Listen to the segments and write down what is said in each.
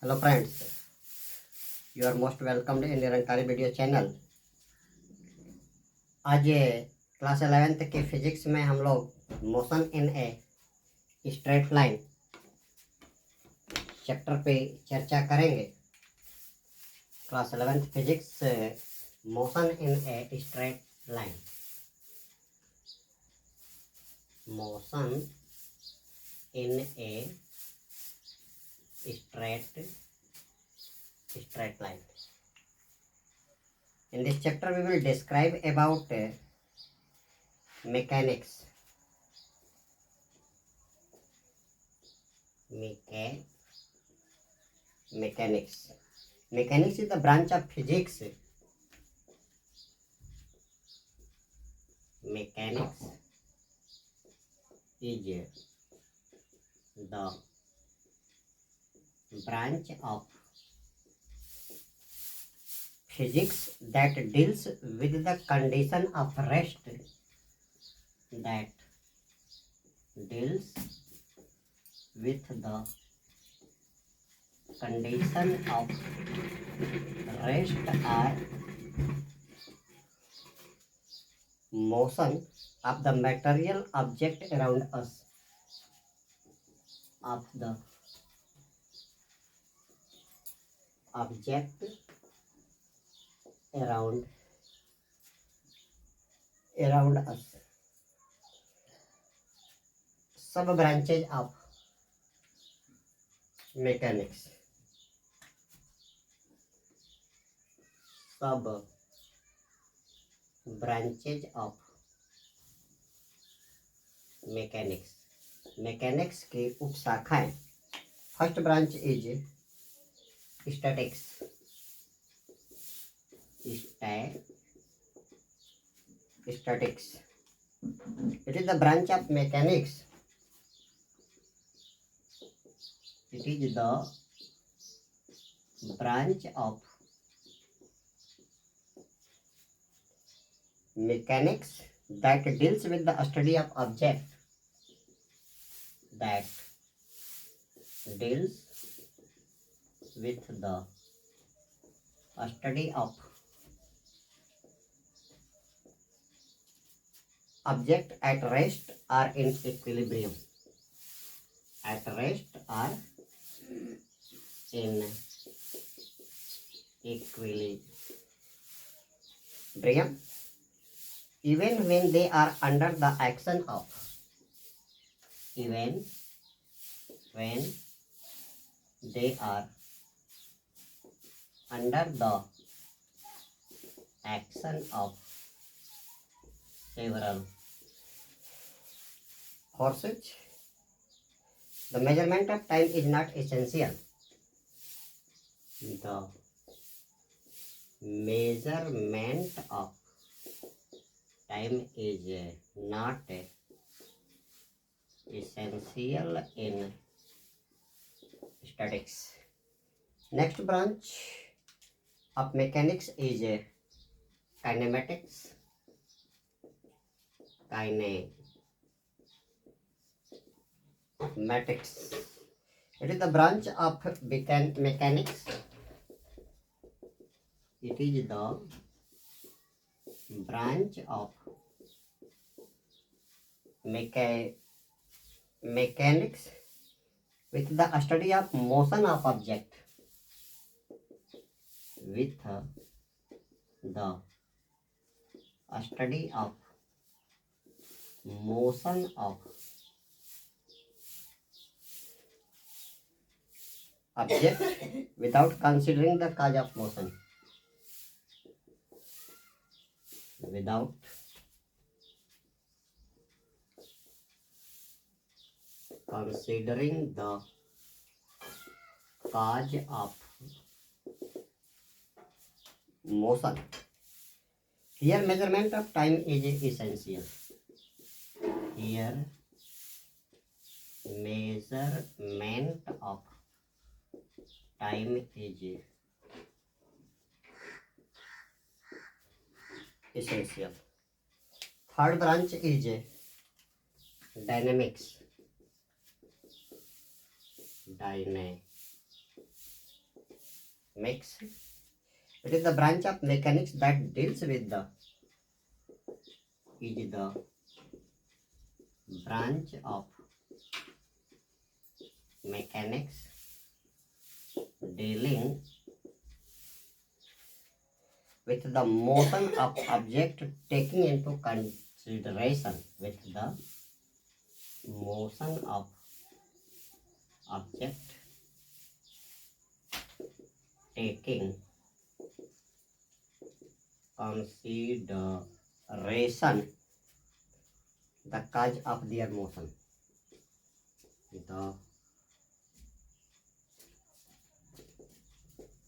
Hello friends, you are most welcomed in Nirankari video channel. आज class 11th के physics में हम लोग motion in a straight line chapter पे चर्चा करेंगे। Class 11th physics motion in a straight line, motion in a straight line. In this chapter we will describe about mechanics. Mechanics is the branch of physics. Mechanics is the branch of physics that deals with the condition of rest, or motion of the material object around us, around us. Sub branches of mechanics. Sub branches of mechanics. Mechanics की उपशाखाएं. First branch is statics. Statics. It is the branch of mechanics. It is the branch of mechanics that deals with the study of object. Object at rest or in equilibrium. Even when they are under the action of several forces. The measurement of time is not essential. The measurement of time is not essential in statics. Next branch of mechanics is kinematics. It is the branch of mechanics. It is the branch of mechanics with the study of motion of object. Without considering the cause of motion. Here measurement of time is essential. Third branch is dynamics. Mix. It is the branch of mechanics that deals with the branch of mechanics dealing with the motion of object, taking into consideration with the motion of object, taking consideration the cause of their motion, the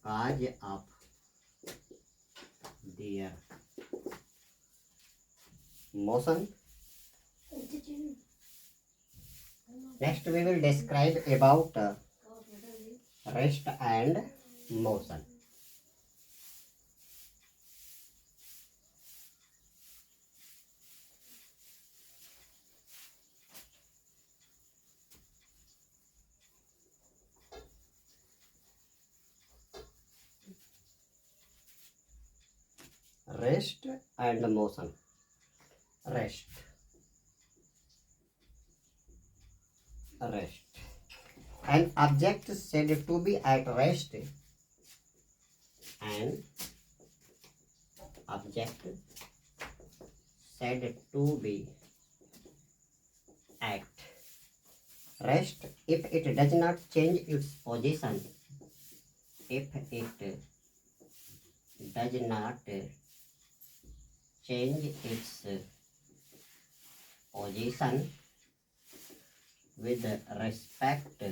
cause of their motion. Next we will describe about rest and motion. Rest and motion. Rest. An object said to be at rest. An object said to be at rest if it does not change its position. If it does not change its position with respect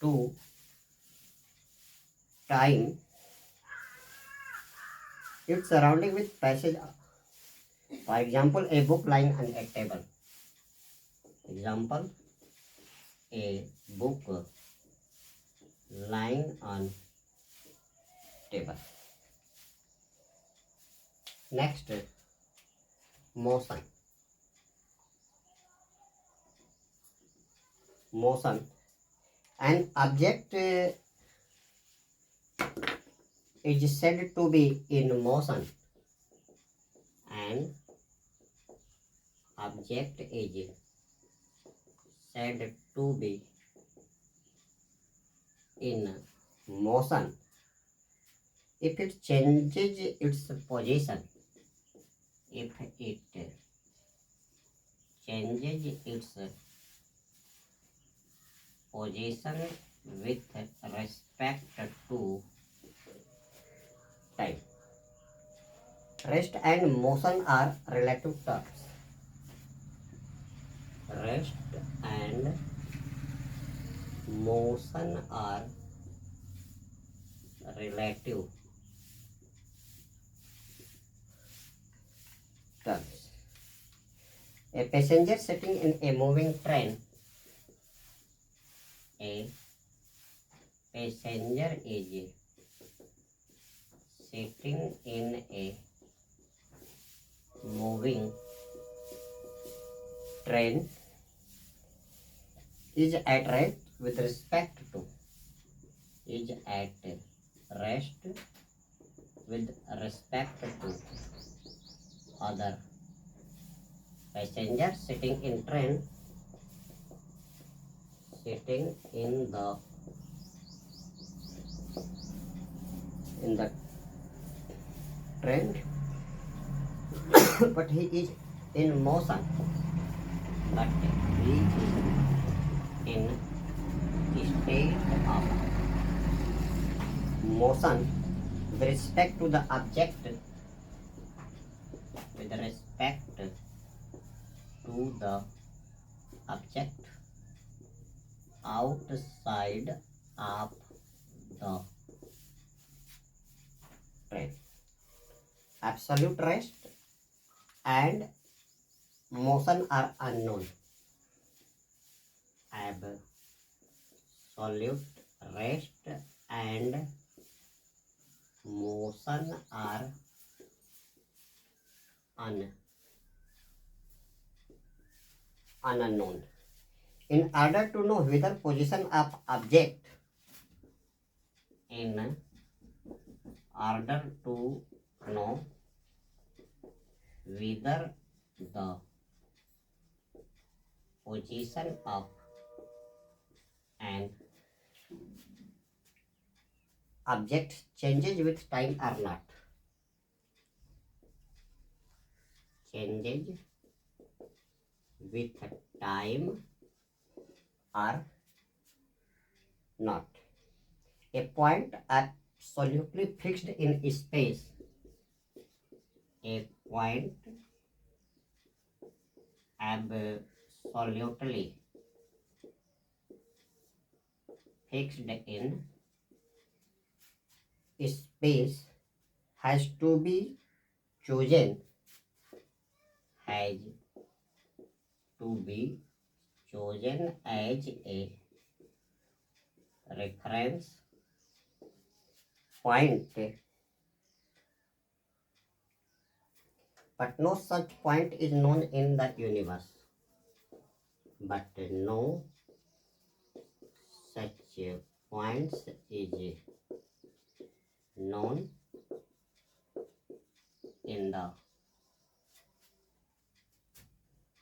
to time, its surrounding with passage. For example, a book lying on a table. Example, a book lying on table. Next, motion. Motion. An object is said to be in motion. An object is said to be in motion if it changes its position. If it changes its position with respect to time. Rest and motion are relative terms. Rest and motion are relative terms. A passenger sitting in a moving train. A passenger is sitting in a moving train is at rest with respect to other passenger sitting in train, sitting in the train but he is in motion, in state of motion with respect to the object, outside of the train. Absolute rest and motion are unknown. Absolute rest and motion are unknown. In order to know whether position of object in order to know whether the position of an object changes with time or not. Changes with time or not. A point absolutely fixed in space. A point absolutely fixed in space has to be chosen has to be chosen as a reference point, but no such point is known in the universe. But no such points is known in the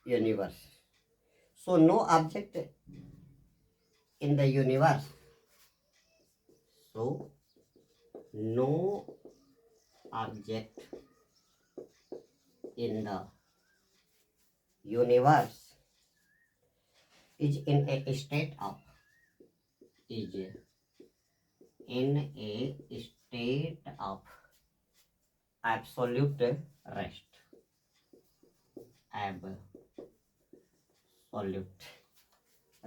universe. So no object in the universe. So no object in the universe is in a state of absolute rest. Absolute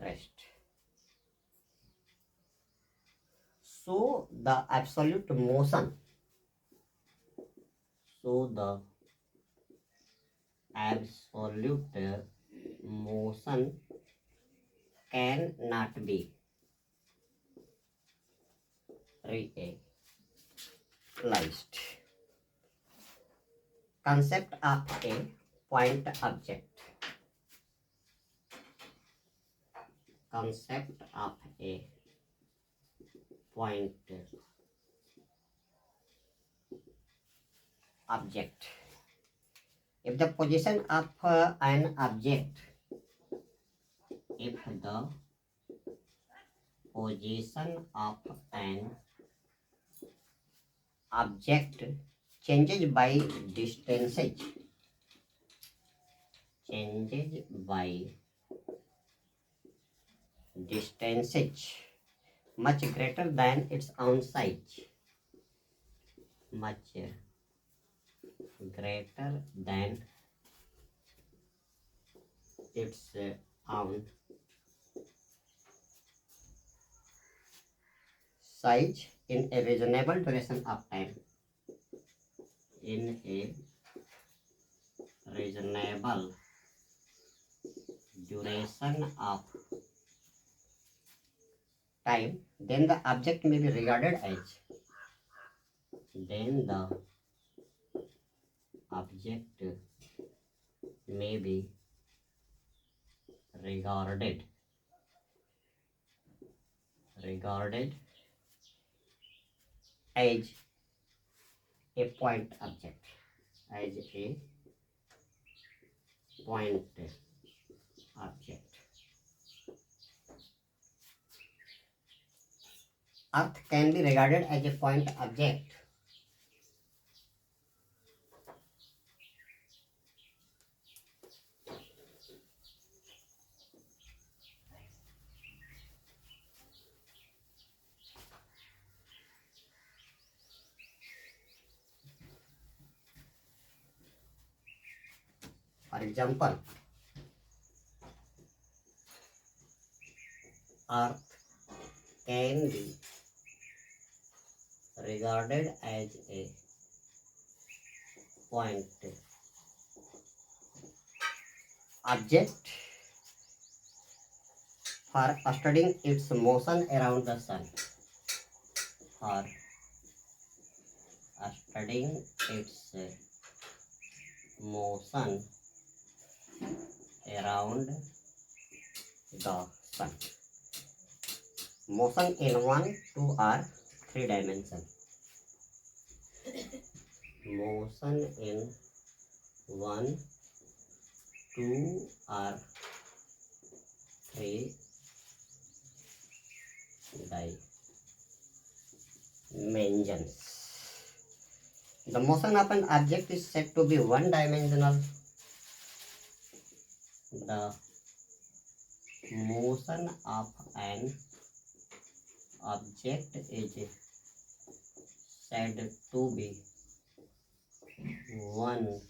rest. So the absolute motion. So the absolute motion cannot be realized. Concept of a point object. Concept of a point object. If the position of an object, if the position of an object changes by distances, changes by distances much greater than its own size, much greater than its own size in a reasonable duration of time. In a reasonable duration of time, then the object may be regarded as then the object may be regarded as a point object, as a point object. Earth can be regarded as a point object. For example, Earth can be regarded as a point object for studying its motion around the sun. For studying its motion around the sun. Motion in 1, 2 or 3 dimension. Motion in 1, 2 or 3 dimensions. The motion of an object is said to be one dimensional. The motion of an object is said to be one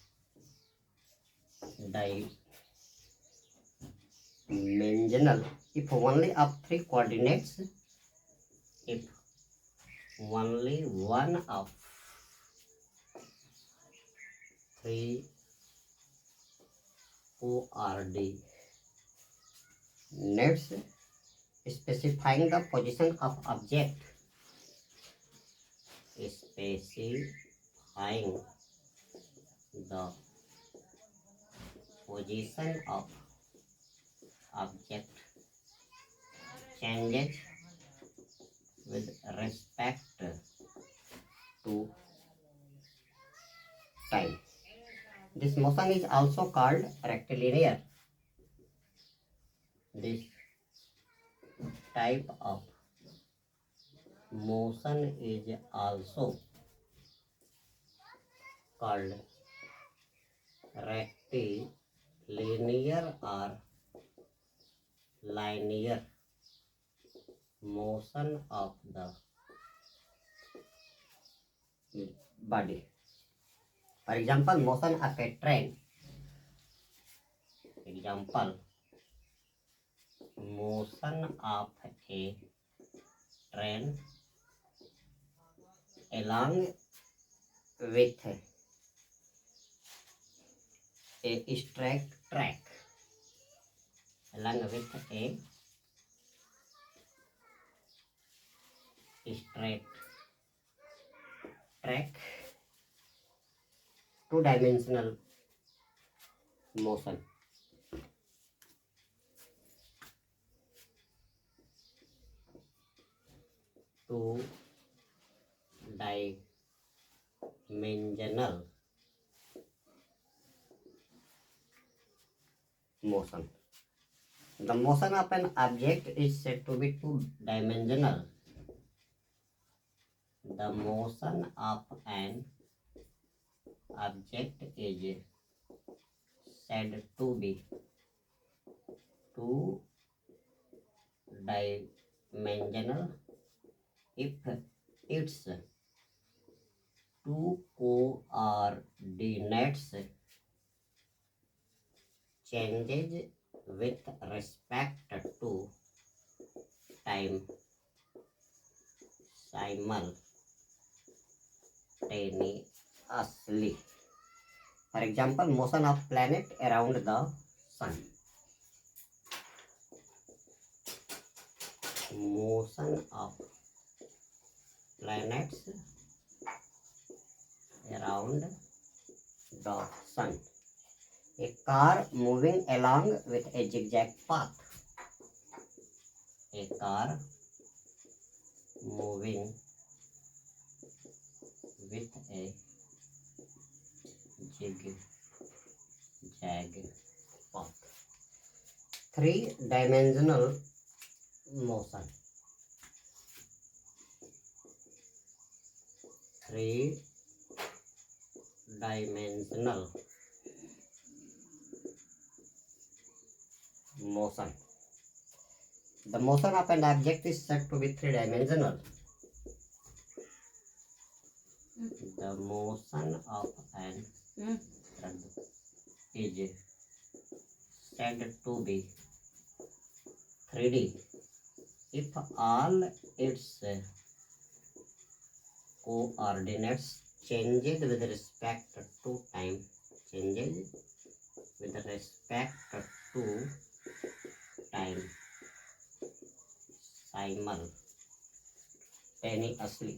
dimensional if only of 3 coordinates, if only one of 3 coordinates specifying the position of object, specifying the position of object changes with respect to time. This motion is also called rectilinear. This type of motion is also called rectilinear or linear motion of the body. For example, motion of a train. Example, motion of a train along with a straight track. Along with a straight track, two-dimensional motion. Two-dimensional motion. The motion of an object is said to be two-dimensional. The motion of an object is said to be two-dimensional if its two coordinates changes with respect to time simultaneously. For example, motion of planet around the sun. Motion of planets around the sun. A car moving along with a zigzag path. A car moving with a zigzag path. Three-dimensional motion. Three-dimensional motion. The motion of an object is said to be three-dimensional. The motion of an is said to be 3D if all its coordinates changes with respect to time. Changes with respect to time simultaneously.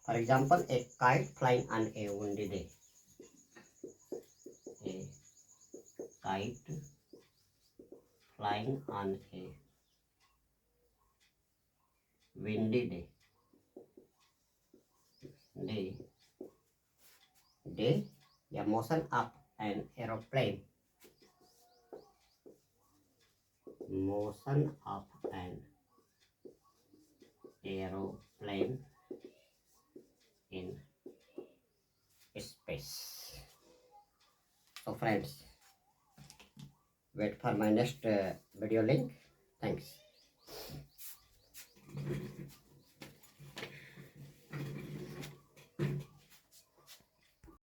For example, a kite flying on a windy day. A kite flying on a windy day. The motion of an aeroplane. Motion of an aeroplane in space. So friends, wait for my next video link. Thanks.